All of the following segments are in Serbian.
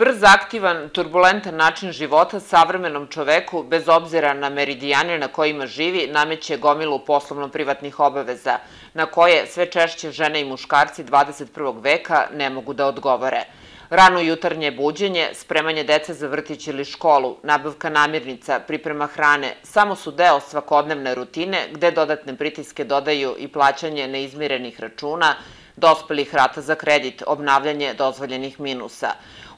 Brz, aktivan, turbulentan način života savremenom čoveku, bez obzira na meridijane na kojima živi, nameće gomilu poslovno-privatnih obaveza, na koje sve češće žene i muškarci 21. veka ne mogu da odgovore. Rano jutarnje buđenje, spremanje dece za vrtić ili školu, nabavka namirnica, priprema hrane, samo su deo svakodnevne rutine gde dodatne pritiske dodaju i plaćanje neizmirenih računa, dospelih rata za kredit, obnavljanje dozvoljenih minusa.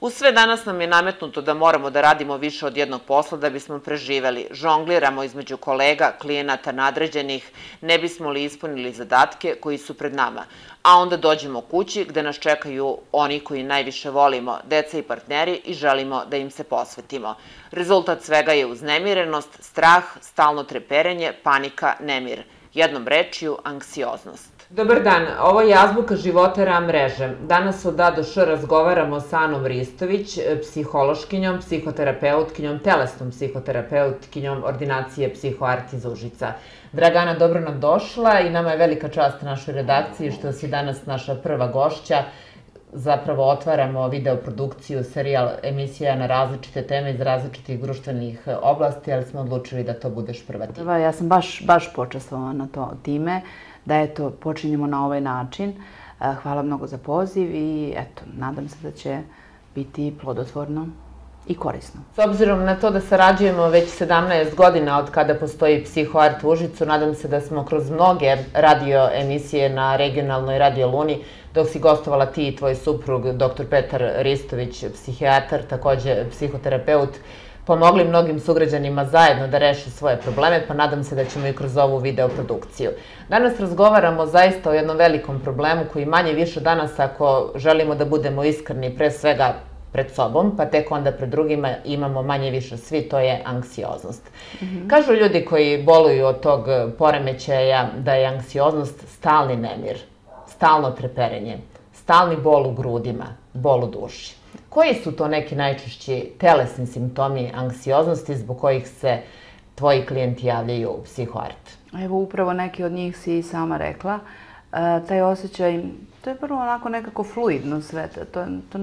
Uz sve danas nam je nametnuto da moramo da radimo više od jednog posla da bismo preživeli, žongliramo između kolega, klijenata, nadređenih, ne bismo li ispunili zadatke koji su pred nama. A onda dođemo kući gde nas čekaju oni koji najviše volimo, deca i partneri, i želimo da im se posvetimo. Rezultat svega je uznemirenost, strah, stalno treperenje, panika, nemir. Jednom rečju, anksioznost. Dobar dan, ovo je Azbuka života RA mreže. Danas od A do Š razgovaramo sa Anom Ristović, psihološkinjom, psihoterapeutkinjom, telesnom psihoterapeutkinjom ordinacije Psihoart iz Užica. Draga Ana, dobro nam došla i nama je velika čast našoj redakciji što si danas naša prva gošća. Zapravo otvaramo videoprodukciju, serijal emisija na različite teme iz različitih društvenih oblasti, ali smo odlučili da to budeš prva ti. Ja sam baš počastvovana time da eto, počinjemo na ovaj način. Hvala mnogo za poziv i eto, nadam se da će biti plodotvorno i korisno. S obzirom na to da sarađujemo već 17 godina od kada postoji Psihoart u Užicu, nadam se da smo kroz mnoge radio emisije na regionalnoj Radio Luni, dok si gostovala ti i tvoj suprug, dr. Petar Ristović, psihijatar, takođe psihoterapeut, pomogli mnogim sugrađanima zajedno da reše svoje probleme, pa nadam se da ćemo i kroz ovu videoprodukciju. Danas razgovaramo zaista o jednom velikom problemu koji manje više danas, ako želimo da budemo iskreni, pre svega pred sobom, pa tek onda pred drugima imamo manje više svi, to je anksioznost. Kažu ljudi koji boluju od tog poremećaja da je anksioznost stalni nemir, stalno treperenje, stalni bol u grudima, bol u duši. Koji su to neki najčešći telesni simptomi anksioznosti zbog kojih se tvoji klijenti javljaju u Psihoart? Evo, upravo neki od njih si i sama rekla. Taj osjećaj, to je prvo onako nekako fluidno sve. To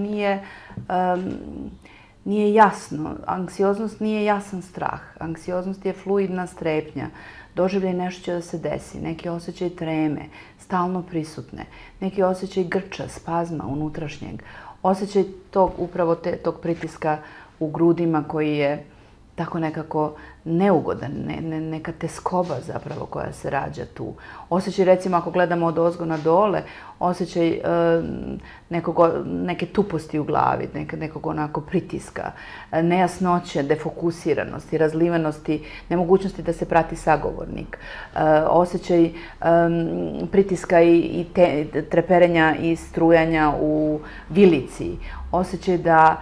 nije jasno. Anksioznost nije jasan strah. Anksioznost je fluidna strepnja. Doživljaj nešto će da se desi. Neki osjećaj treme, stalno prisutne. Neki osjećaj grča, spazma unutrašnjeg. Osjećaj tog pritiska u grudima koji je tako nekako neugodan, neka teskoba zapravo koja se rađa tu. Osjećaj, recimo, ako gledamo od ozgo na dole, osjećaj neke tuposti u glavi, nekog onako pritiska, nejasnoće, defokusiranosti, razlivenosti, nemogućnosti da se prati sagovornik, osjećaj pritiska i treperenja i strujanja u vilici, osjećaj da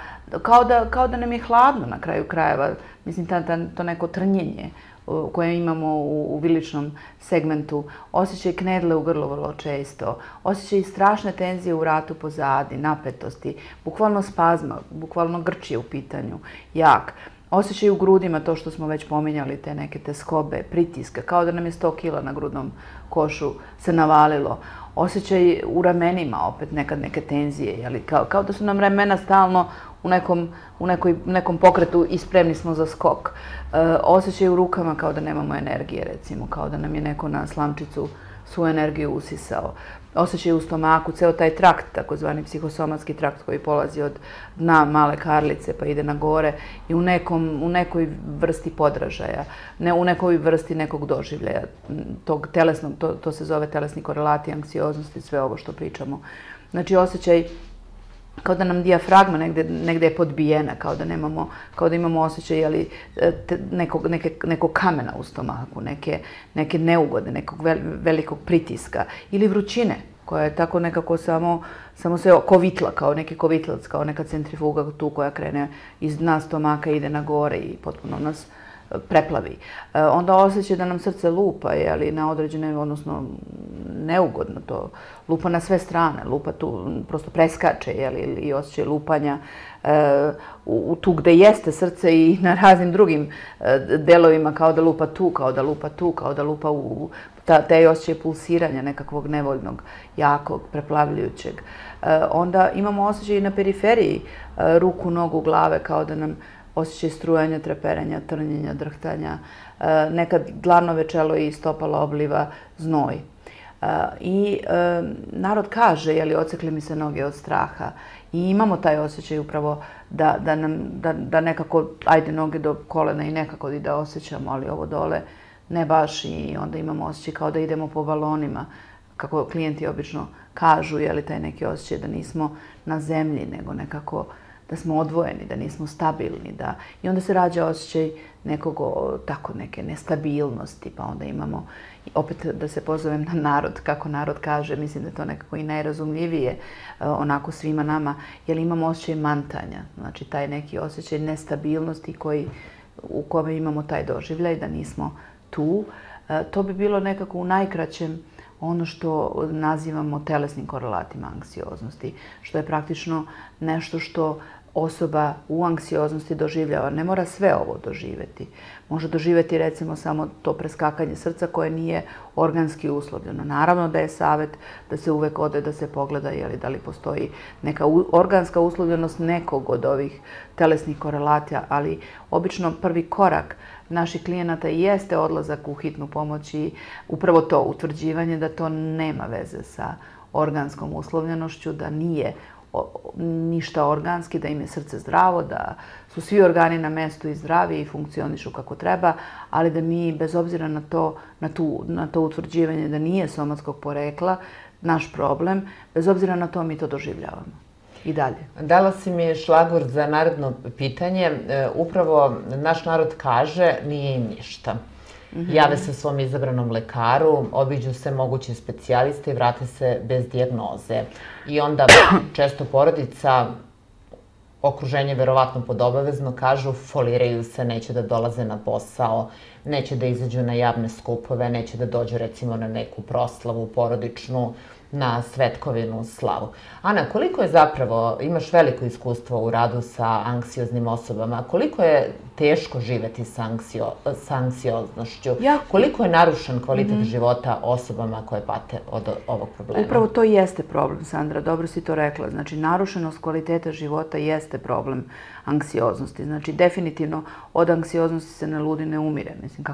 kao da nam je hladno na kraju krajeva, mislim, to neko trnjenje koje imamo u viličnom segmentu, osjećaj knedle u grlu vrlo često, osjećaj strašne tenzije u vratu pozadi, napetosti, bukvalno spazma, bukvalno grč je u pitanju, jak. Osjećaj u grudima, to što smo već pominjali, te neke teskobe, pritiska, kao da nam je 100 kila na grudnom košu se navalilo. Osjećaj u ramenima, opet nekad neke tenzije, kao da su nam ramena stalno u nekom pokretu i spremni smo za skok. Osjećaj u rukama kao da nemamo energije, recimo, kao da nam je neko na slamčicu svu energiju usisao. Osjećaj u stomaku, ceo taj trakt, takozvani psihosomatski trakt koji polazi od dna male karlice pa ide na gore i u nekoj vrsti podražaja, u nekoj vrsti nekog doživljaja, tog telesnog, to se zove telesni korelati, anksioznosti, sve ovo što pričamo. Znači, osjećaj kao da nam dijafragma negde je podbijena, kao da imamo osjećaj nekog kamena u stomaku, neke neugode, nekog velikog pritiska ili vrućine koja je tako nekako samo se kovitla, kao neki kovitlac, kao neka centrifuga tu koja krene iz dna stomaka, ide na gore i potpuno nas preplavi. Onda osjećaj da nam srce lupa, na određene, odnosno neugodno to. Lupa na sve strane, lupa tu, prosto preskače, i osjećaj lupanja tu gde jeste srce i na raznim drugim delovima, kao da lupa tu, kao da lupa tu, kao da lupa u taj osjećaj pulsiranja nekakvog nevoljnog, jakog, preplavljujućeg. Onda imamo osjećaj i na periferiji, ruku, nogu, glave, kao da nam osjećaj strujanja, treperenja, trnjenja, drhtanja, nekad dlanove, čelo i stopala obliva znoj. I narod kaže, ocekli mi se noge od straha. I imamo taj osjećaj upravo da nekako, ajde noge do kolena i nekako i da osjećamo, ali ovo dole ne baš, i onda imamo osjećaj kao da idemo po balonima, kako klijenti obično kažu, taj neki osjećaj da nismo na zemlji, nego nekako da smo odvojeni, da nismo stabilni, i onda se rađa osjećaj tako neke nestabilnosti, pa onda imamo, opet da se pozovem na narod, kako narod kaže, mislim da je to nekako i najrazumljivije onako svima nama, jer imamo osjećaj mantanja, znači taj neki osjećaj nestabilnosti u kome imamo taj doživljaj, da nismo tu. To bi bilo nekako u najkraćem ono što nazivamo telesnim korelatima anksioznosti, što je praktično nešto što osoba u anksioznosti doživljava. Ne mora sve ovo doživeti. Može doživeti recimo samo to preskakanje srca koje nije organski uslovljeno. Naravno da je savjet da se uvek ode da se pogleda da li postoji neka organska uslovljenost nekog od ovih telesnih korelata, ali obično prvi korak naših klijenata jeste odlazak u hitnu pomoć i upravo to utvrđivanje da to nema veze sa organskom uslovljenošću, da nije ništa organski, da im je srce zdravo, da su svi organi na mestu i zdravi i funkcionišu kako treba, ali da mi, bez obzira na to utvrđivanje da nije somatskog porekla, naš problem, bez obzira na to mi to doživljavamo. I dalje. Dala si mi šlagvort za naredno pitanje. Upravo naš narod kaže nije im ništa. Jave se svom izabranom lekaru, obiđu se moguće specijaliste i vrate se bez dijagnoze. I onda često porodica, okruženje verovatno podobavezno, kažu foliraju se, neće da dolaze na posao, neće da izađu na javne skupove, neće da dođu recimo na neku proslavu porodičnu, na svetkovinu slavu. Ana, koliko je zapravo, imaš veliko iskustvo u radu sa anksioznim osobama, koliko je teško živeti sa anksioznošću? Koliko je narušen kvalitet života osobama koje pate od ovog problema? Upravo to jeste problem, Sandra, dobro si to rekla. Znači, narušenost kvaliteta života jeste problem anksioznosti. Znači, definitivno od anksioznosti se ne ludi, ne umire. Mislim,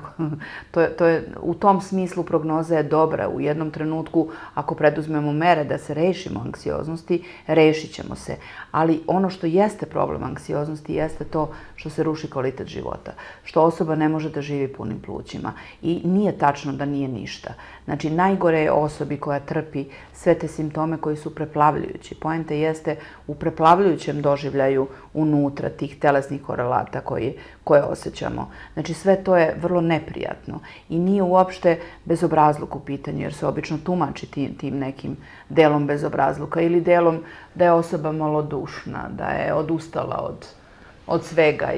u tom smislu prognoza je dobra. U jednom trenutku, ako preduzmemo mere da se rešimo anksioznosti, rešit ćemo se. Ali ono što jeste problem anksioznosti jeste to što se ruši kvalitet života. Što osoba ne može da živi punim plućima. I nije tačno da nije ništa. Znači, najgore je osobi koja trpi sve te simptome koji su preplavljujući. Poenta jeste u preplavljujućem doživljaju unutra tih telesnih korelata koje osjećamo. Znači, sve to je vrlo neprijatno i nije uopšte bezobrazluk u pitanju, jer se obično tumači tim nekim delom bezobrazluka ili delom da je osoba malodušna, da je odustala od svega,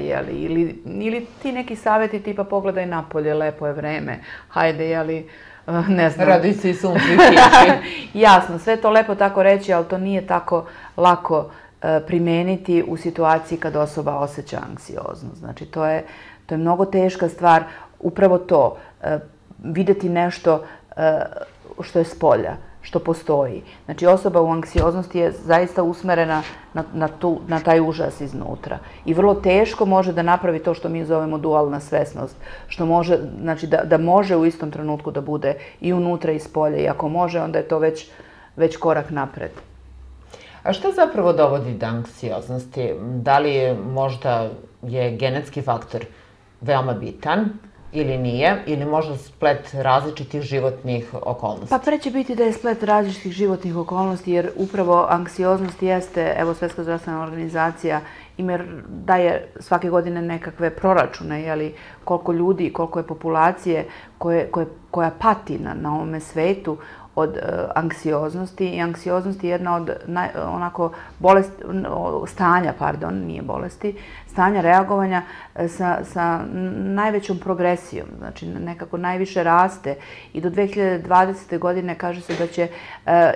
ili ti neki savjeti tipa pogledaj napolje, lepo je vreme, hajde, ne znam. Radi se i sunce i kiši. Jasno, sve to lepo tako reći, ali to nije tako lako primeniti u situaciji kad osoba osjeća anksioznost. Znači, to je mnogo teška stvar, upravo to, videti nešto što je spolja, što postoji. Znači, osoba u anksioznosti je zaista usmerena na taj užas iznutra. I vrlo teško može da napravi to što mi zovemo dualna svesnost. Što može, znači da može u istom trenutku da bude i unutra i spolja. I ako može, onda je to već korak napred. A šta zapravo dovodi do anksioznosti? Da li možda je genetski faktor veoma bitan ili nije, ili možda splet različitih životnih okolnosti? Pa pre će biti da je splet različitih životnih okolnosti, jer upravo anksioznost jeste, evo Svetska zdravstvena organizacija daje svake godine nekakve proračune, koliko ljudi, koliko je populacije koja pati na ovome svetu od anksioznosti i anksioznost je jedna od stanja, nije bolesti, stanja reagovanja sa najvećom progresijom, znači nekako najviše raste i do 2020. godine kaže se da će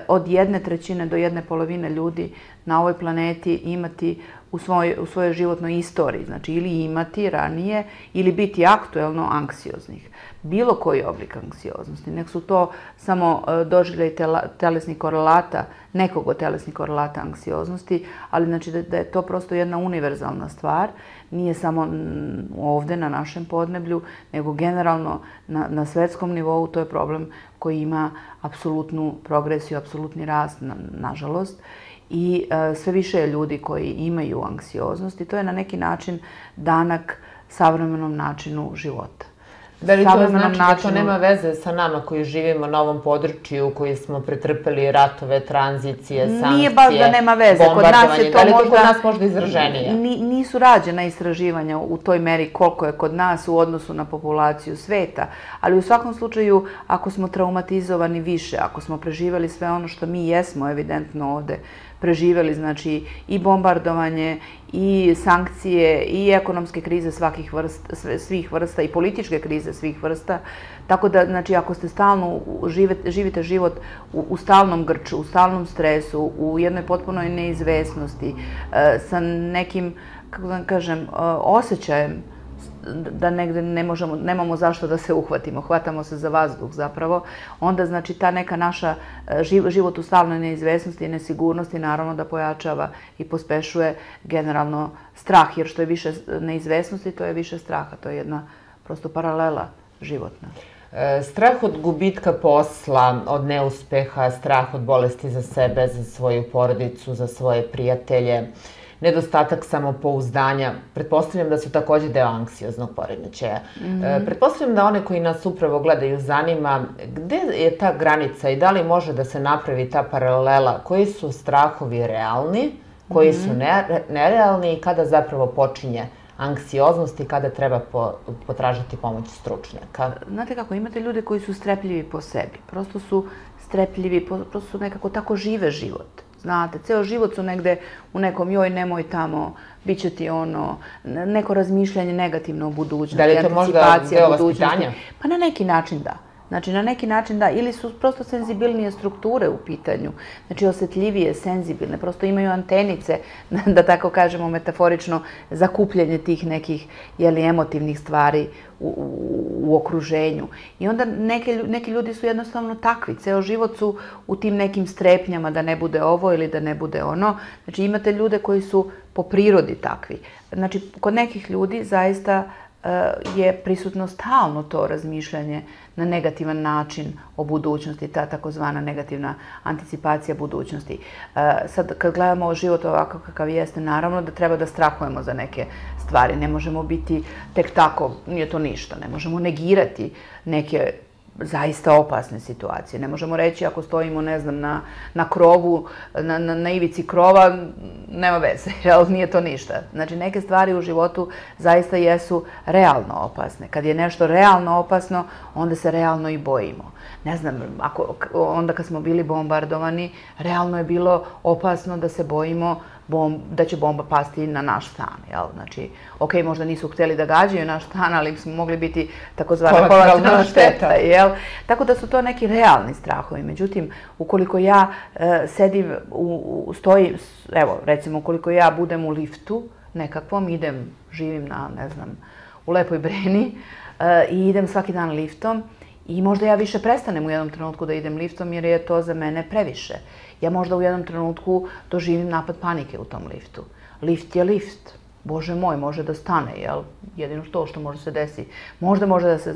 od 1/3 do 1/2 ljudi na ovoj planeti imati u svojoj životnoj istoriji, znači ili imati ranije ili biti aktuelno anksioznih. Bilo koji oblik anksioznosti, nek su to samo doživljaj telesnih korelata, nekog od telesnih korelata anksioznosti, ali znači da je to prosto jedna univerzalna stvar, nije samo ovde na našem podneblju, nego generalno na svetskom nivou, to je problem koji ima apsolutnu progresiju, apsolutni rast, nažalost. I sve više je ljudi koji imaju anksioznost i to je na neki način danak savremenom načinu života. Da li to znači da to nema veze sa nama koji živimo na ovom području, koji smo pretrpeli ratove, tranzicije, sankcije, nije baš da nema veze. Bombardovanje? Da li je to kod nas možda izraženije? Nisu rađena istraživanja u toj meri koliko je kod nas u odnosu na populaciju sveta, ali u svakom slučaju ako smo traumatizovani više, ako smo preživjeli sve ono što mi jesmo evidentno ovde preživjeli, znači i bombardovanje, i sankcije, i ekonomske krize svih vrsta, i političke krize svih vrsta. Tako da, znači, ako ste stalno živite život u stalnom grču, u stalnom stresu, u jednoj potpunoj neizvesnosti, sa nekim, kako da kažem, osjećajem da negde nemamo zašto da se uhvatimo, hvatamo se za vazduh zapravo, onda znači ta neka naša život u stalnoj neizvesnosti i nesigurnosti naravno da pojačava i pospešuje generalno strah, jer što je više neizvesnosti, to je više straha, to je jedna prosto paralela životna. Strah od gubitka posla, od neuspeha, strah od bolesti za sebe, za svoju porodicu, za svoje prijatelje, nedostatak samopouzdanja, pretpostavljam da su takođe deo anksioznog poremećaja. Pretpostavljam da one koji nas upravo gledaju zanima gde je ta granica i da li može da se napravi ta paralela, koji su strahovi realni, koji su nerealni i kada zapravo počinje anksioznost i kada treba potražiti pomoć stručnjaka. Znate kako, imate ljude koji su strepljivi po sebi, prosto su strepljivi, prosto su nekako tako žive život. Znate, ceo život su negde u nekom joj, nemoj tamo, bit će ti ono, neko razmišljanje negativno o budućnosti, da li je to možda deo vaspitanja? Pa na neki način da. Znači, na neki način da, ili su prosto senzibilnije strukture u pitanju, znači osjetljivije, senzibilne, prosto imaju antenice, da tako kažemo metaforično, za kupljenje tih nekih emotivnih stvari u okruženju. I onda neki ljudi su jednostavno takvi, ceo život su u tim nekim strepnjama da ne bude ovo ili da ne bude ono. Znači, imate ljude koji su po prirodi takvi. Znači, kod nekih ljudi zaista je prisutno stalno to razmišljanje na negativan način o budućnosti, ta takozvana negativna anticipacija budućnosti. Sad, kad gledamo život ovako kakav jeste, naravno da treba da strahujemo za neke stvari. Ne možemo biti tek tako, nije to ništa. Ne možemo negirati neke zaista opasne situacije. Ne možemo reći ako stojimo, ne znam, na krovu, na ivici krova, nema veze, jel, nije to ništa. Znači, neke stvari u životu zaista jesu realno opasne. Kad je nešto realno opasno, onda se realno i bojimo. Ne znam, onda kad smo bili bombardovani, realno je bilo opasno da se bojimo da će bomba pasti na naš stan, jel? Znači, okej, možda nisu hteli da gađaju naš stan, ali smo mogli biti takozvana kolateralna šteta, jel? Tako da su to neki realni strahovi. Međutim, ukoliko ja stojim, evo, recimo, ukoliko ja budem u liftu nekakvom, živim ne znam, u Lepoj Breni i idem svaki dan liftom i možda ja više prestanem u jednom trenutku da idem liftom jer je to za mene previše. Ja možda u jednom trenutku doživim napad panike u tom liftu. Lift je lift. Bože moj, može da stane, jel? Jedino to što može se desiti. Možda može da se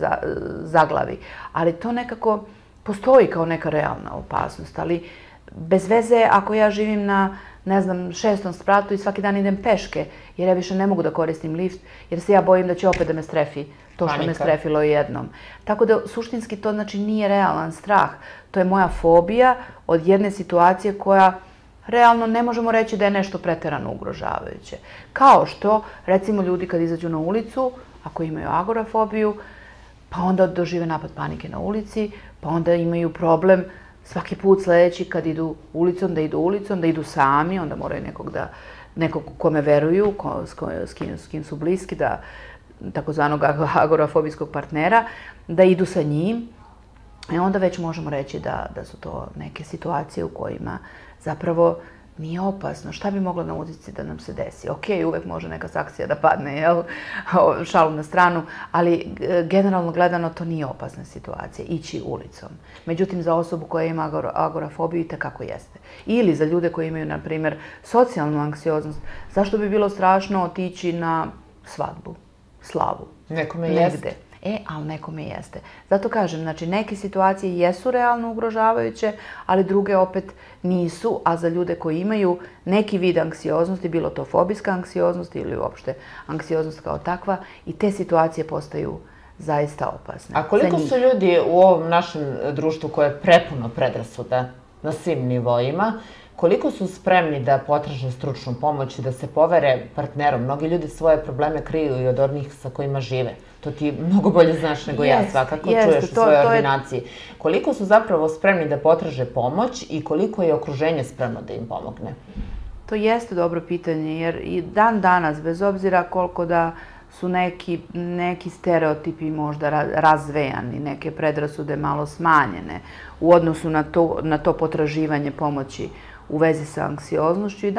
zaglavi. Ali to nekako postoji kao neka realna opasnost. Ali bez veze ako ja živim na, ne znam, 6. spratu i svaki dan idem peške, jer ja više ne mogu da koristim lift, jer se ja bojim da će opet da me strefi to što me strefilo jednom. Tako da, suštinski, to znači nije realan strah. To je moja fobija od jedne situacije koja realno ne možemo reći da je nešto preterano ugrožavajuće. Kao što, recimo, ljudi kad izađu na ulicu, ako imaju agorafobiju, pa onda dožive napad panike na ulici, pa onda imaju problem svaki put sledeći kad idu ulicom, da idu sami, onda moraju nekog kome veruju, s kim su bliski, takozvanog agorafobijskog partnera, da idu sa njim. I onda već možemo reći da su to neke situacije u kojima zapravo nije opasno. Šta bi moglo na ulici da nam se desi? Ok, uvek može neka sankcija da padne, jel? Šalu na stranu, ali generalno gledano to nije opasna situacija, ići ulicom. Međutim, za osobu koja ima agorafobiju i tekako jeste. Ili za ljude koji imaju, na primjer, socijalnu anksioznost, zašto bi bilo strašno otići na svadbu, slavu? Nekome jeste. Ali nekome jeste. Zato kažem, znači, neke situacije jesu realno ugrožavajuće, ali druge opet nisu, a za ljude koji imaju neki vid anksioznosti, bilo to fobijska anksioznost ili uopšte anksioznost kao takva, i te situacije postaju zaista opasne. A koliko su ljudi u ovom našem društvu koje je prepuno predrasuda na svim nivoima, koliko su spremni da potraže stručnu pomoć i da se povere partnerom? Mnogi ljudi svoje probleme kriju i od onih sa kojima žive. To ti mnogo bolje znaš nego ja, svakako čuješ u svojoj ordinaciji. Koliko su zapravo spremni da potraže pomoć i koliko je okruženje spremno da im pomogne? To jeste dobro pitanje, jer i dan danas, bez obzira koliko da su neki stereotipi možda razvejani, neke predrasude malo smanjene u odnosu na to potraživanje pomoći u vezi sa anksioznošću, i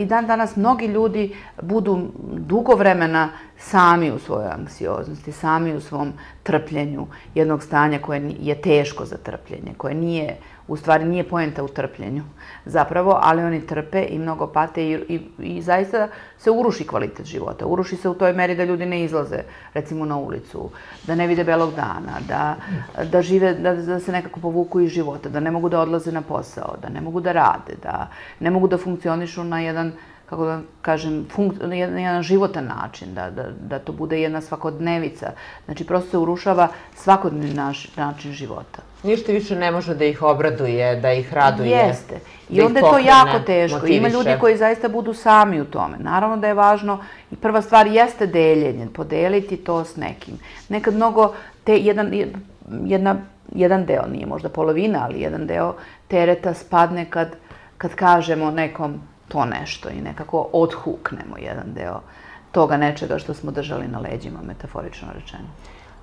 dan danas mnogi ljudi budu dugo vremena sami u svojoj anksioznosti, sami u svom trpljenju jednog stanja koje je teško za trpljenje, koje u stvari nije poenta u trpljenju zapravo, ali oni trpe i mnogo pate i zaista se uruši kvalitet života. Uruši se u toj meri da ljudi ne izlaze, recimo, na ulicu, da ne vide belog dana, da žive, da se nekako povuku iz života, da ne mogu da odlaze na posao, da ne mogu da rade, da ne mogu da funkcionišu na jedan, kako da kažem, na jedan životan način, da to bude jedna svakodnevica. Znači, prosto se urušava svakodnevni način života. Ništa više ne može da ih obraduje, da ih raduje. Jeste. I onda je to jako teško. Ima ljudi koji zaista budu sami u tome. Naravno da je važno, i prva stvar jeste deljenje, podeliti to s nekim. Nekad mnogo, jedan deo, nije možda polovina, ali jedan deo tereta spadne kad kažemo nekom to nešto i nekako odhuknemo jedan deo toga nečega što smo držali na leđima, metaforično rečeno.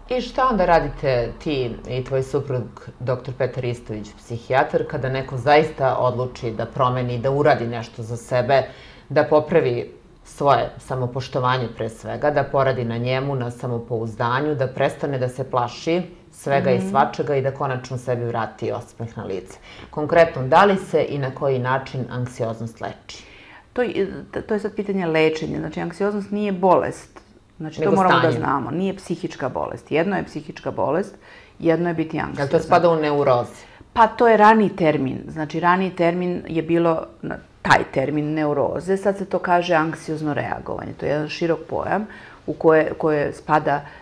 I šta onda radite ti i tvoj suprug, dr. Petar Istović, psihijatar, kada neko zaista odluči da promeni, da uradi nešto za sebe, da popravi svoje samopoštovanje pre svega, da poradi na njemu, na samopouzdanju, da prestane da se plaši svega i svačega i da konačno sebi vrati osmeh na lice? Konkretno, da li se i na koji način anksioznost leči? To je sad pitanje lečenja. Znači, anksioznost nije bolest. Znači, to moramo da znamo. Nije psihička bolest. Jedno je psihička bolest, jedno je biti anksiozan. Jel to spada u neurozi? Pa to je raniji termin. Znači, raniji termin je bilo taj termin neuroze. Sad se to kaže anksiozno reagovanje. To je jedan širok pojam u koje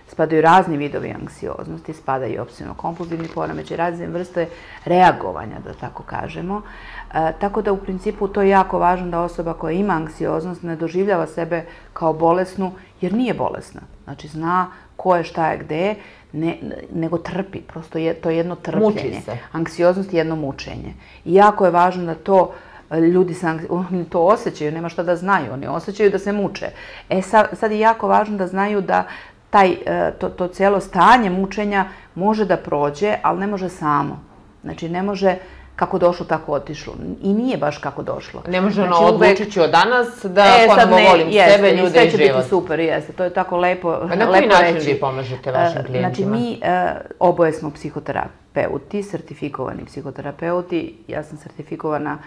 spadaju razni vidovi anksioznosti, spada i opsesivno-kompulzivni poremećaj, razne vrste reagovanja, da tako kažemo. Tako da u principu to je jako važno da osoba koja ima anksioznost ne doživljava sebe kao bolesnu, jer nije bolesna. Znači, zna ko je, šta je, gde je, nego trpi. Prosto to je jedno trpljenje. Muči se. Anksioznost je jedno mučenje. I jako je važno da to ljudi oni to osjećaju, nema šta da znaju, oni osjećaju da se muče. Sad je jako važno da znaju da to cijelo stanje mučenja može da prođe, ali ne može samo. Znači, ne može kako došlo, tako otišlo. I nije baš kako došlo. Ne može ono odlučit ću od danas da ponovo volim sebe, ljude i život. Sve će biti super, jeste. To je tako lepo reći. Na koji način vi pomažete vašim klijentima? Znači, mi oboje smo psihoterapeuti, sertifikovani psihoterapeuti. Ja sam sertifikovana,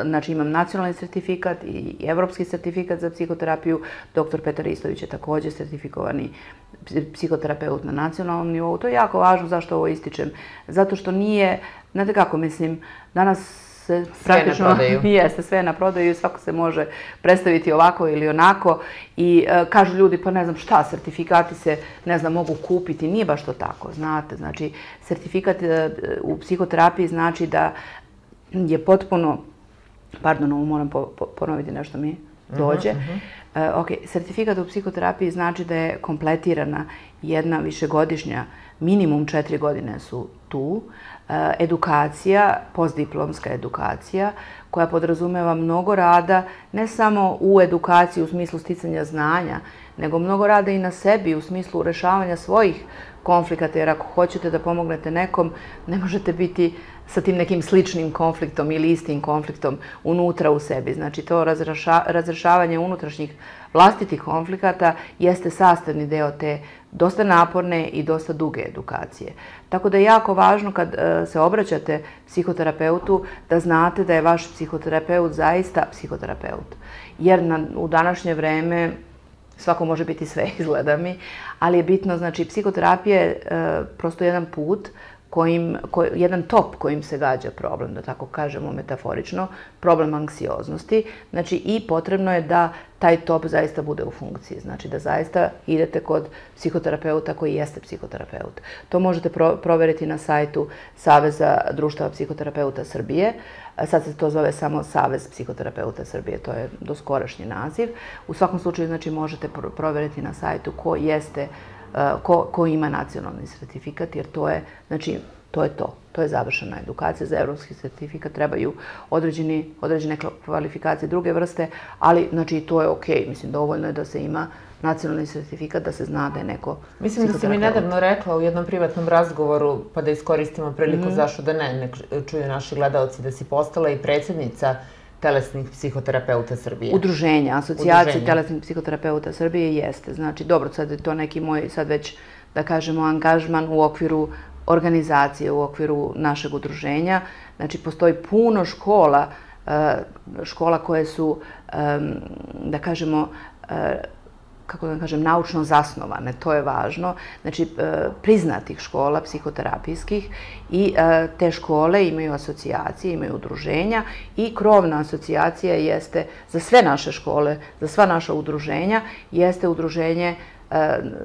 znači imam nacionalni sertifikat i evropski sertifikat za psihoterapiju. Dr. Petar Istović je također sertifikovani psihoterapeut na nacionalnom nivou. To je jako važno. Zašto ovo ističem? Zato što nije, znate kako, mislim, danas se praktično jeste sve na prodaju i svako se može predstaviti ovako ili onako i kažu ljudi, pa ne znam šta, sertifikati se, ne znam, mogu kupiti. Nije baš to tako, znate. Znači, sertifikat u psihoterapiji znači da je potpuno, pardon, moram ponoviti, nešto mi dođe. Ok, sertifikat u psihoterapiji znači da je kompletirana jedna višegodišnja minimum 4 godine su tu. Edukacija, postdiplomska edukacija, koja podrazumeva mnogo rada, ne samo u edukaciji u smislu sticanja znanja, nego mnogo rada i na sebi u smislu rešavanja svojih konflikata, jer ako hoćete da pomognete nekom, ne možete biti sa tim nekim sličnim konfliktom ili istim konfliktom unutra u sebi. Znači, to razrešavanje unutrašnjih vlastitih konflikata jeste sastavni deo te dosta naporne i dosta duge edukacije. Tako da je jako važno kad se obraćate psihoterapeutu da znate da je vaš psihoterapeut zaista psihoterapeut. Jer u današnje vreme svako može biti sve, izgleda mi, ali je bitno, znači, psihoterapija je prosto jedan put jedan top kojim se gađa problem, da tako kažemo metaforično, problem anksioznosti. Znači, i potrebno je da taj top zaista bude u funkciji. Znači, da zaista idete kod psihoterapeuta koji jeste psihoterapeut. To možete proveriti na sajtu Saveza društava psihoterapeuta Srbije. Sad se to zove samo Savez psihoterapeuta Srbije, to je doskorašnji naziv. U svakom slučaju, znači, možete proveriti na sajtu ko ima nacionalni sertifikat, jer to je, znači, to je završena edukacija. Za evropski sertifikat trebaju određene kvalifikacije druge vrste, ali, znači, to je okej. Mislim, dovoljno je da se ima nacionalni sertifikat, da se zna da je neko psihoterapeut. Mislim da si mi nedavno rekla u jednom privatnom razgovoru, pa da iskoristimo priliku, zašto da ne čuju naši gledaoci, da si postala i predsjednica telesnih psihoterapeuta Srbije. Udruženja, asocijacije telesnih psihoterapeuta Srbije jeste. Znači, dobro, sad je to neki moj, sad već, da kažemo, angažman u okviru organizacije, u okviru našeg udruženja. Znači, postoji puno škola koje su, da kažemo, kako da kažem, naučno zasnovane, to je važno, znači priznatih škola psihoterapijskih i te škole imaju asocijacije, imaju udruženja i krovna asocijacija jeste za sve naše škole, za sva naša udruženja, jeste udruženje,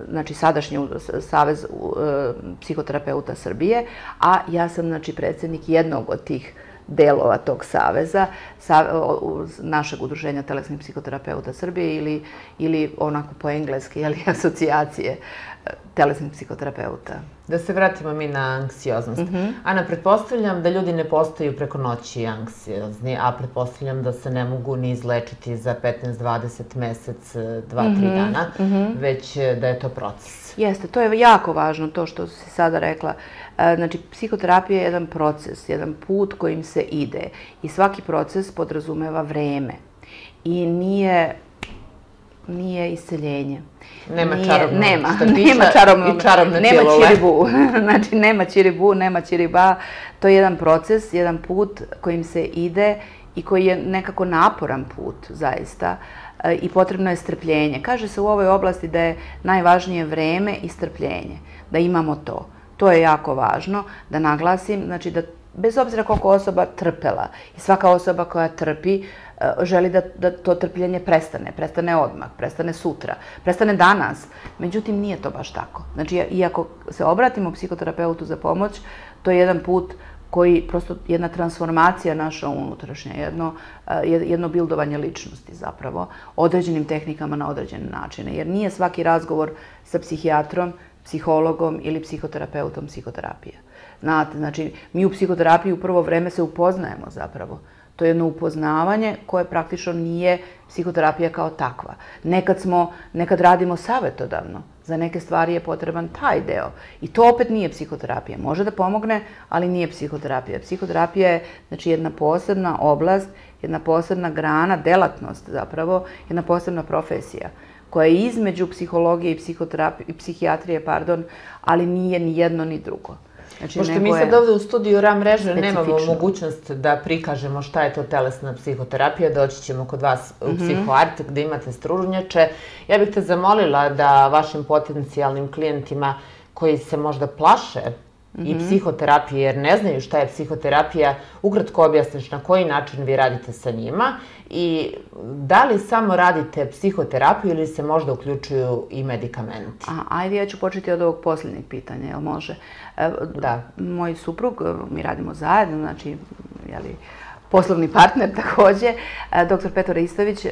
znači sadašnji Savez psihoterapeuta Srbije, a ja sam, znači, predsjednik jednog od tih delova tog saveza, našeg udruženja telesnih psihoterapeuta Srbije ili onako po engleski, asocijacije telesnih psihoterapeuta. Da se vratimo mi na anksioznost. Ana, pretpostavljam da ljudi ne postaju preko noći anksiozni, a pretpostavljam da se ne mogu ni izlečiti za 15-20 mesec, 2-3 dana, već da je to proces. Jeste, to je jako važno, to što si sada rekla. Znači, psihoterapija je jedan proces, jedan put kojim se ide i svaki proces podrazumeva vreme i nije isceljenje. Nema čarobnog nema čarobnog, i čarobne nema pilule. čiribu. Znači, nema čiribu, nema čiriba. To je jedan proces, jedan put kojim se ide i koji je nekako naporan put, zaista. I potrebno je strpljenje. Kaže se u ovoj oblasti da je najvažnije vreme i strpljenje, da imamo to. To je jako važno da naglasim, znači da bez obzira koliko osoba trpela i svaka osoba koja trpi želi da to trpljenje prestane odmah, prestane sutra, prestane danas. Međutim, nije to baš tako. Znači, iako se obratimo psihoterapeutu za pomoć, to je jedan put koji, prosto jedna transformacija naša unutrašnja, jedno bildovanje ličnosti zapravo, određenim tehnikama na određene načine. Jer nije svaki razgovor sa psihijatrom, psihologom ili psihoterapeutom psihoterapija. Znate, znači, mi u psihoterapiji u prvo vreme se upoznajemo zapravo. To je jedno upoznavanje koje praktično nije psihoterapija kao takva. Nekad radimo savjetodavno. Za neke stvari je potreban taj deo. I to opet nije psihoterapija. Može da pomogne, ali nije psihoterapija. Psihoterapija je, znači, jedna posebna oblast, jedna posebna grana, delatnost zapravo, jedna posebna profesija koja je između psihologije i psihijatrije, ali nije ni jedno ni drugo. Pošto mi sad ovde u studiju RAM mreže nemamo mogućnost da prikažemo šta je to telesna psihoterapija, doći ćemo kod vas u Psihoart gde imate stručnjače. Ja bih te zamolila da vašim potencijalnim klijentima koji se možda plaše i psihoterapije, jer ne znaju šta je psihoterapija, ukratko objasniš na koji način vi radite sa njima i da li samo radite psihoterapiju ili se možda uključuju i medikamenti? Ajde, ja ću početi od ovog posljednjeg pitanja, jel može? Da. Moj suprug, mi radimo zajedno, znači, poslovni partner takođe, dr. Petar Istović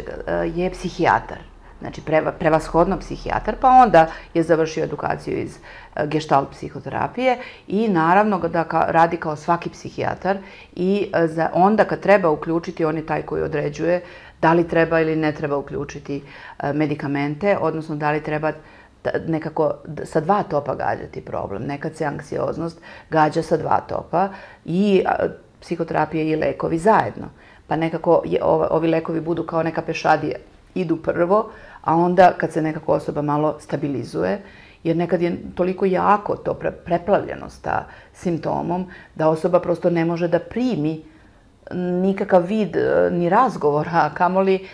je psihijatar. znači prevashodno psihijatar, pa onda je završio edukaciju iz gestalt psihoterapije i naravno da radi kao svaki psihijatar i onda kad treba uključiti, on je taj koji određuje da li treba ili ne treba uključiti medikamente, odnosno da li treba nekako sa 2 topa gađati problem. Nekad se anksioznost gađa sa 2 topa i psihoterapija i lekovi zajedno. Pa nekako ovi lekovi budu kao neka pešadija, idu prvo, a onda kad se nekako osoba malo stabilizuje, jer nekad je toliko jako to preplavljeno sa simptomom da osoba prosto ne može da primi nikakav vid ni razgovora, a kamoli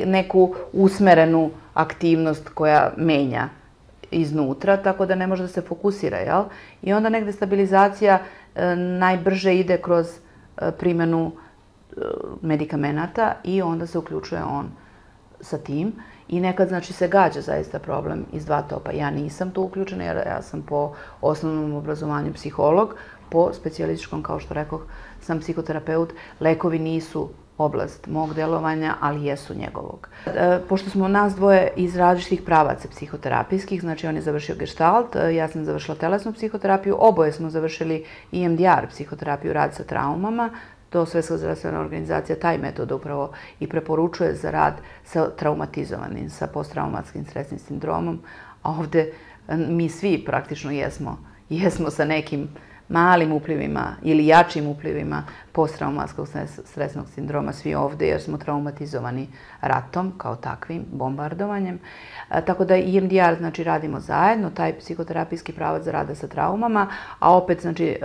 neku usmerenu aktivnost koja menja iznutra, tako da ne može da se fokusira, jel? I onda negde stabilizacija najbrže ide kroz primjenu medikamenata i onda se uključuje on sa tim. I nekad, znači, se gađa zaista problem iz 2 topa. Ja nisam tu uključena jer ja sam po osnovnom obrazovanju psiholog, po specijalističkom, kao što rekoh, sam psihoterapeut. Lekovi nisu oblast mog delovanja, ali jesu njegovog. Pošto smo nas dvoje iz različitih pravaca psihoterapijskih, znači on je završio gestalt, ja sam završila telesnu psihoterapiju, oboje smo završili EMDR psihoterapiju, rad sa traumama. To Svetska zdravstvena organizacija taj metod upravo i preporučuje za rad sa traumatizovanim, sa posttraumatskim stresnim sindromom, a ovde mi svi praktično jesmo sa nekim malim uplivima ili jačim uplivima posttraumatskog stresnog sindroma, svi ovde jer smo traumatizovani ratom kao takvim, bombardovanjem. Tako da EMDR, znači, radimo zajedno, taj psihoterapijski pravac za rada sa traumama, a opet, znači,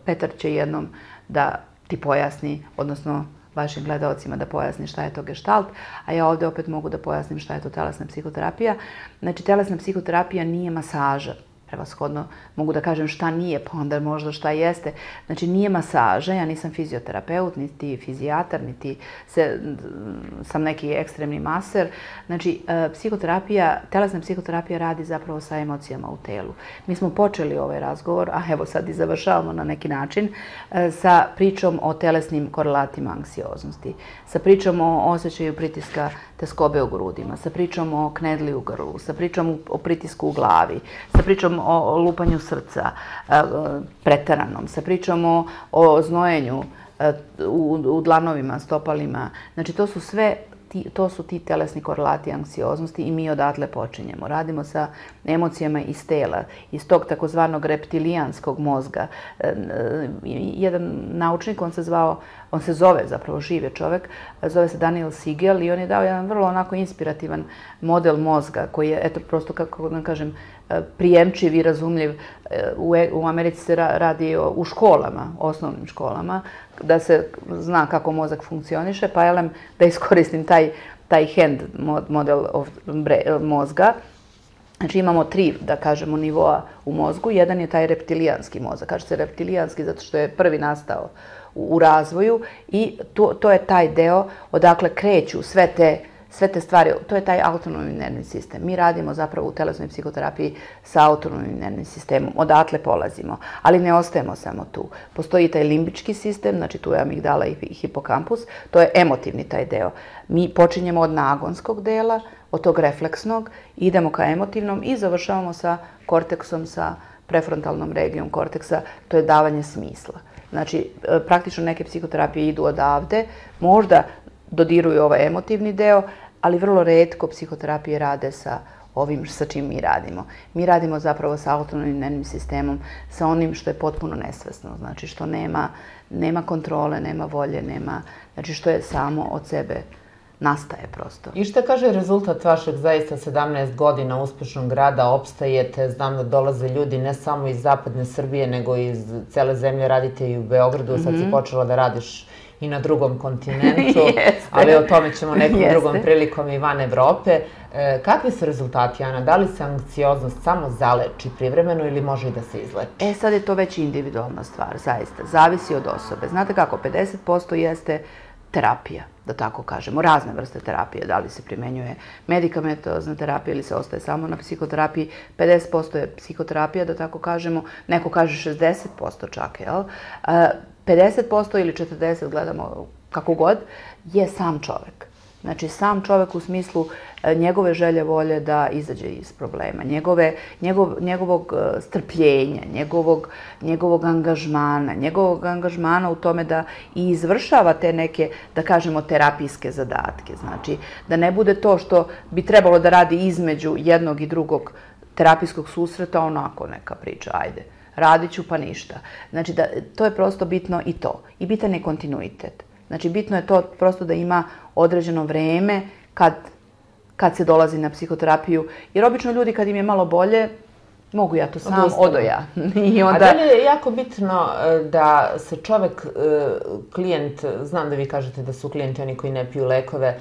Petar će jednom da ti pojasni, odnosno vašim gledalcima da pojasni šta je to gestalt, a ja ovde opet mogu da pojasnim šta je to telesna psihoterapija. Znači, telesna psihoterapija nije masaža. Prevashodno mogu da kažem šta nije, pa onda možda šta jeste. Znači, nije masaža, ja nisam fizioterapeut, niti fizijatar, niti sam neki ekstremni maser. Znači, telesna psihoterapija radi zapravo sa emocijama u telu. Mi smo počeli ovaj razgovor, a evo sad i završavamo na neki način, sa pričom o telesnim korelatima anksioznosti, sa pričom o osjećaju pritiska tjeskobe u grudima, sa pričom o knedli u grlu, sa pričom o pritisku u glavi, sa pričom o lupanju srca preteranom, sa pričom o znojenju u dlanovima, stopalima. Znači, to su ti telesni korelati anksioznosti i mi odatle počinjemo. Radimo sa emocijama iz tela, iz tog takozvanog reptilijanskog mozga. Jedan naučnik, on se zove, zapravo živ je čovek, zove se Daniel Siegel i on je dao jedan vrlo onako inspirativan model mozga koji je, eto, prosto, kako da kažem, prijemčiv i razumljiv. U Americi se radi u školama, osnovnim školama, da se zna kako mozak funkcioniše, pa elem da iskoristim taj hand model mozga. Znači, imamo 3, da kažemo, nivoa u mozgu. Jedan je taj reptilijanski mozak. Kaže se reptilijanski zato što je prvi nastao u razvoju i to je taj deo odakle kreću sve te stvari. To je taj autonomni nervni sistem. Mi radimo zapravo u telesnoj psihoterapiji sa autonomnim nervnim sistemom. Odatle polazimo. Ali ne ostajemo samo tu. Postoji taj limbički sistem, znači tu je amigdala i hipokampus. To je emotivni taj deo. Mi počinjemo od nagonskog dela, od tog refleksnog, idemo ka emotivnom i završavamo sa korteksom, sa prefrontalnom regijom korteksa. To je davanje smisla. Znači, praktično neke psihoterapije idu odavde, možda dodiruju ovaj emotivni deo, ali vrlo retko psihoterapije rade sa ovim sa čim mi radimo. Mi radimo zapravo sa autonomnim nervnim sistemom, sa onim što je potpuno nesvesno, znači što nema kontrole, nema volje, znači što je samo od sebe nastaje prosto. I šta kaže rezultat vašeg zaista 17 godina uspešnog rada, opstajete, znam da dolaze ljudi ne samo iz zapadne Srbije, nego iz cele zemlje, radite i u Beogradu, sad si počela da radiš i na drugom kontinentu, ali o tome ćemo nekom drugom prilikom i van Evrope. Kakvi su rezultati, Ana? Da li se anksioznost samo zaleči privremeno ili može i da se izleči? Sad je to već individualna stvar, zaista. Zavisi od osobe. Znate kako, 50% jeste terapija, da tako kažemo, razne vrste terapije, da li se primenjuje medikamentozna terapija ili se ostaje samo na psihoterapiji, 50% je psihoterapija, da tako kažemo, neko kaže 60% čak, jel? 50% ili 40%, gledamo kako god, je sam čovek. Znači, sam čovek u smislu njegove želje volje da izađe iz problema, njegovog strpljenja, njegovog angažmana u tome da i izvršava te neke, da kažemo, terapijske zadatke. Znači, da ne bude to što bi trebalo da radi između jednog i drugog terapijskog susreta, onako neka priča, ajde, radit ću pa ništa. Znači, to je prosto bitno i to. I bitan je kontinuitet. Znači, bitno je to prosto da ima određeno vreme kad se dolazi na psihoterapiju. Jer obično ljudi kad im je malo bolje, mogu ja to sam, odo ja. A da li je jako bitno da se čovek, klijent, znam da vi kažete da su klijenti oni koji ne piju lekove,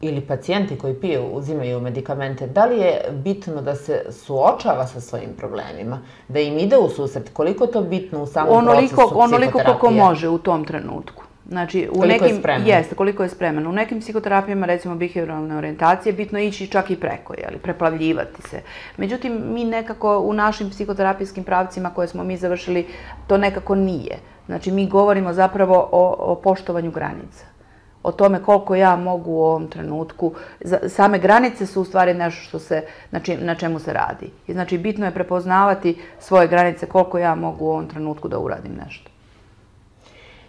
ili pacijenti koji piju, uzimaju medikamente, da li je bitno da se suočava sa svojim problemima, da im ide u susret? Koliko je to bitno u samom procesu psihoterapije? Onoliko koliko može u tom trenutku. Znači, koliko je spreman? Jeste, koliko je spreman. U nekim psihoterapijama, recimo behavioralne orijentacije, bitno je ići čak i preko, preplavljivati se. Međutim, mi nekako u našim psihoterapijskim pravcima koje smo mi završili, to nekako nije. Znači, mi govorimo zapravo o poštovanju granica. O tome koliko ja mogu u ovom trenutku. Same granice su u stvari nešto na čemu se radi. I znači, bitno je prepoznavati svoje granice, koliko ja mogu u ovom trenutku da uradim nešto.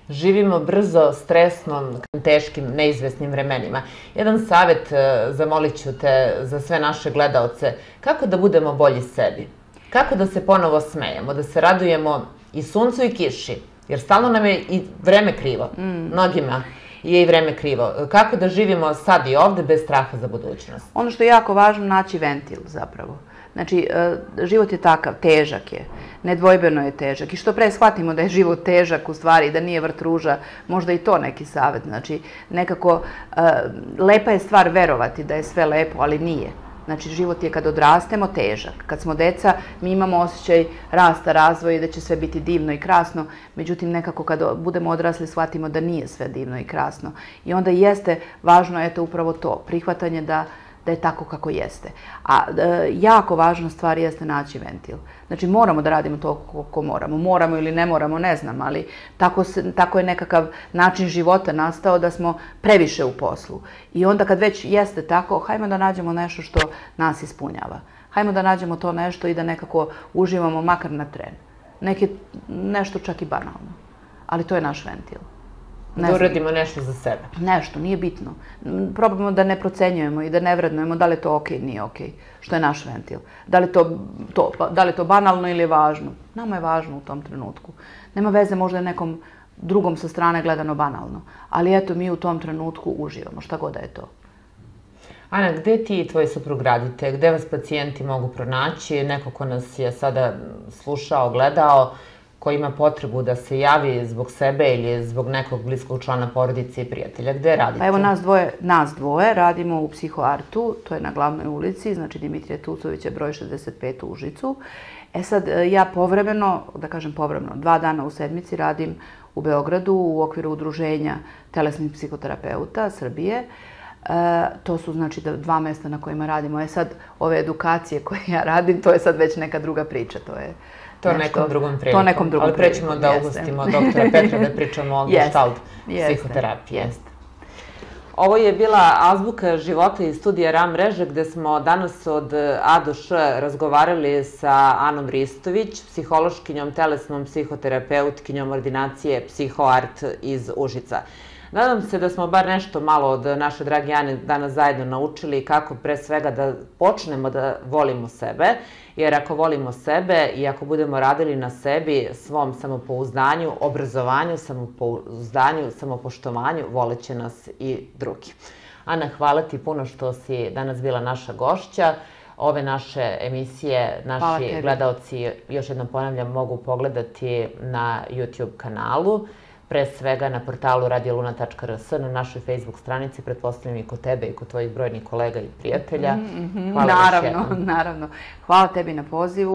Živimo brzo, stresno, teškim, neizvesnim vremenima. Jedan savjet, zamolit ću te za sve naše gledaoce, kako da budemo bolji sebi? Kako da se ponovo smejemo, da se radujemo i suncu i kiši? Jer stalno nam je i vreme krivo, mnogima je i vreme krivo. Kako da živimo sad i ovde bez straha za budućnost? Ono što je jako važno, naći ventil zapravo. Znači, život je takav, težak je, nedvojbeno je težak. I što pre shvatimo da je život težak, u stvari, da nije vrt ruža, možda i to neki savjet. Znači, nekako, lepa je stvar verovati da je sve lepo, ali nije. Znači, život je kad odrastemo težak. Kad smo deca, mi imamo osjećaj rasta, razvoja i da će sve biti divno i krasno. Međutim, nekako kad budemo odrasli, shvatimo da nije sve divno i krasno. I onda jeste važno, eto, upravo to, prihvatanje da je tako kako jeste. A jako važna stvar jeste naći ventil. Znači, moramo da radimo to kako moramo. Moramo ili ne moramo, ne znam, ali tako je nekakav način života nastao da smo previše u poslu. I onda kad već jeste tako, hajmo da nađemo nešto što nas ispunjava. Hajmo da nađemo to nešto i da nekako uživamo makar na tren. Nešto čak i banalno. Ali to je naš ventil. Da uradimo nešto za sebe. Nešto, nije bitno. Probamo da ne procenjujemo i da ne vrednujemo da li je to okej, nije okej. Što je naš ventil. Da li je to banalno ili je važno? Nama je važno u tom trenutku. Nema veze, možda je nekom drugom sa strane gledano banalno. Ali eto, mi u tom trenutku uživamo, šta god da je to. Ana, gde ti i tvoj suprug radite? Gde vas pacijenti mogu pronaći? Neko ko nas je sada slušao, gledao, ko ima potrebu da se javi zbog sebe ili zbog nekog bliskog člana porodice i prijatelja. Gde radite? Pa evo, nas dvoje radimo u Psihoartu, to je na Glavnoj ulici, znači Dimitrija Tucovića, broj 65 u Užicu. E sad, ja povremeno, da kažem povremeno, 2 dana u sedmici radim u Beogradu u okviru Udruženja telesnih psihoterapeuta Srbije. To su znači 2 mesta na kojima radimo. E sad, ove edukacije koje ja radim, to je sad već neka druga priča. To nekom drugom prilikom. Ali prećemo da ugostimo doktora Petra da pričamo o gestalt psihoterapije. Ovo je bila Azbuka života iz studija RAM mreže, gde smo danas od A do Š razgovarali sa Anom Ristović, psihološkinjom, telesnom psihoterapeutkinjom ordinacije Psihoart iz Užica. Nadam se da smo bar nešto malo od naše drage Ane danas zajedno naučili kako pre svega da počnemo da volimo sebe, jer ako volimo sebe i ako budemo radili na sebi, svom samopouzdanju, obrazovanju, samopouzdanju, samopoštovanju, voleće nas i drugi. Ana, hvala ti puno što si danas bila naša gošća. Ove naše emisije, naši gledaoci, još jednom ponavljam, mogu pogledati na YouTube kanalu, pre svega na portalu radioluna.rs, na našoj Facebook stranici, pretpostavljam i kod tebe i kod tvojih brojnih kolega i prijatelja. Hvala još jednom. Naravno. Hvala tebi na pozivu.